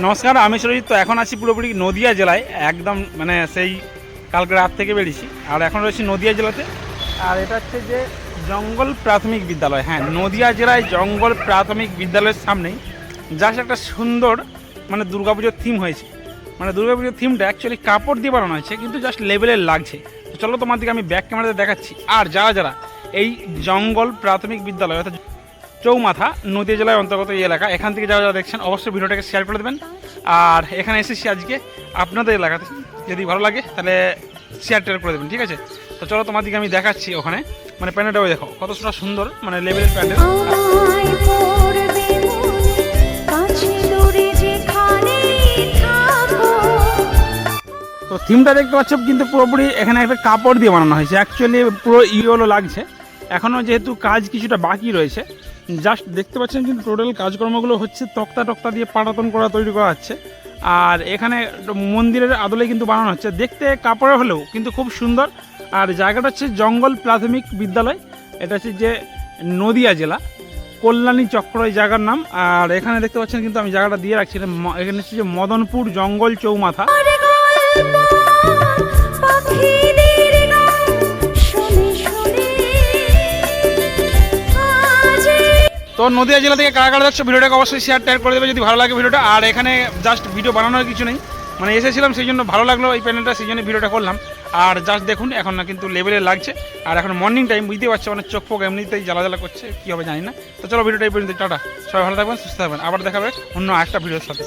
নমস্কার, আমি সুরজিৎ। তো এখন আছি পুরোপুরি নদিয়া জেলায়, একদম মানে সেই কালকে রাত থেকে বেরিয়েছি আর এখন রয়েছি নদিয়া জেলাতে। আর এটা হচ্ছে যে জঙ্গল প্রাথমিক বিদ্যালয়। হ্যাঁ, নদিয়া জেলায় জঙ্গল প্রাথমিক বিদ্যালয়ের সামনেই জাস্ট একটা সুন্দর মানে দুর্গাপুজোর থিম হয়েছে। মানে দুর্গাপুজোর থিমটা অ্যাকচুয়ালি কাপড় দিয়ে বানানো হয়েছে, কিন্তু জাস্ট লেভেলের লাগছে। তো চলো তোমার দিকে আমি ব্যাক ক্যামেরাতে দেখাচ্ছি। আর যারা যারা এই জঙ্গল প্রাথমিক বিদ্যালয় অর্থাৎ চৌমাথা নদিয়া জেলার অন্তর্গত এই এলাকা, এখান থেকে যারা যারা দেখছেন অবশ্যই ভিডিওটাকে শেয়ার করে দেবেন। আর এখানে এসেছি আজকে আপনাদের এলাকাতে, যদি ভালো লাগে তাহলে শেয়ার টেয়ার করে দেবেন, ঠিক আছে? তো চলো তোমার দিকে আমি দেখাচ্ছি ওখানে, মানে প্যান্ডেলটাও দেখো কতটা সুন্দর, মানে লেভেলের প্যান্ডেল। তো থিমটা দেখতে পাচ্ছ, কিন্তু পুরোপুরি এখানে একটা কাপড় দিয়ে বানানো হয়েছে। অ্যাকচুয়ালি পুরো ইয়েলো লাগছে, এখনও যেহেতু কাজ কিছুটা বাকি রয়েছে। জাস্ট দেখতে পাচ্ছেন কিন্তু টোটাল কাজকর্মগুলো হচ্ছে তক্তা টক্তা দিয়ে পাটাতন করা তৈরি করা হচ্ছে। আর এখানে মন্দিরের আদলে কিন্তু বানানো হচ্ছে, দেখতে কাপড়ে হলেও কিন্তু খুব সুন্দর। আর জায়গাটা হচ্ছে জঙ্গল প্রাথমিক বিদ্যালয়, এটা হচ্ছে যে নদিয়া জেলা কল্যাণী চক্র এই জায়গার নাম। আর এখানে দেখতে পাচ্ছেন কিন্তু আমি জায়গাটা দিয়ে রাখছি, এখানে হচ্ছে যে মদনপুর জঙ্গল চৌমাথা। তো নদিয়া জেলা থেকে কারা কারা যাচ্ছে ভিডিওটাকে অবশ্যই শেয়ার টেয়ার করে দেবে যদি ভালো লাগে ভিডিওটা। আর এখানে জাস্ট ভিডিও বানানোর কিছু নেই, মানে এসেছিলাম সেই জন্য ভালো লাগলো এই প্যানেলটা, সেই জন্য ভিডিওটা করলাম। আর জাস্ট দেখুন এখন না কিন্তু লেভেলে লাগছে। আর এখন মর্নিং টাইম, বুঝতে পারছো, মানে চোখ ফোক এমনিতেই জ্বালা জ্বালা করছে, কী হবে জানি না। তো চলো ভিডিওটা এই পর্যন্ত, টাটা। সবাই ভালো থাকবেন, সুস্থ থাকবেন, আবার দেখাবে অন্য আরেকটা ভিডিওর সাথে।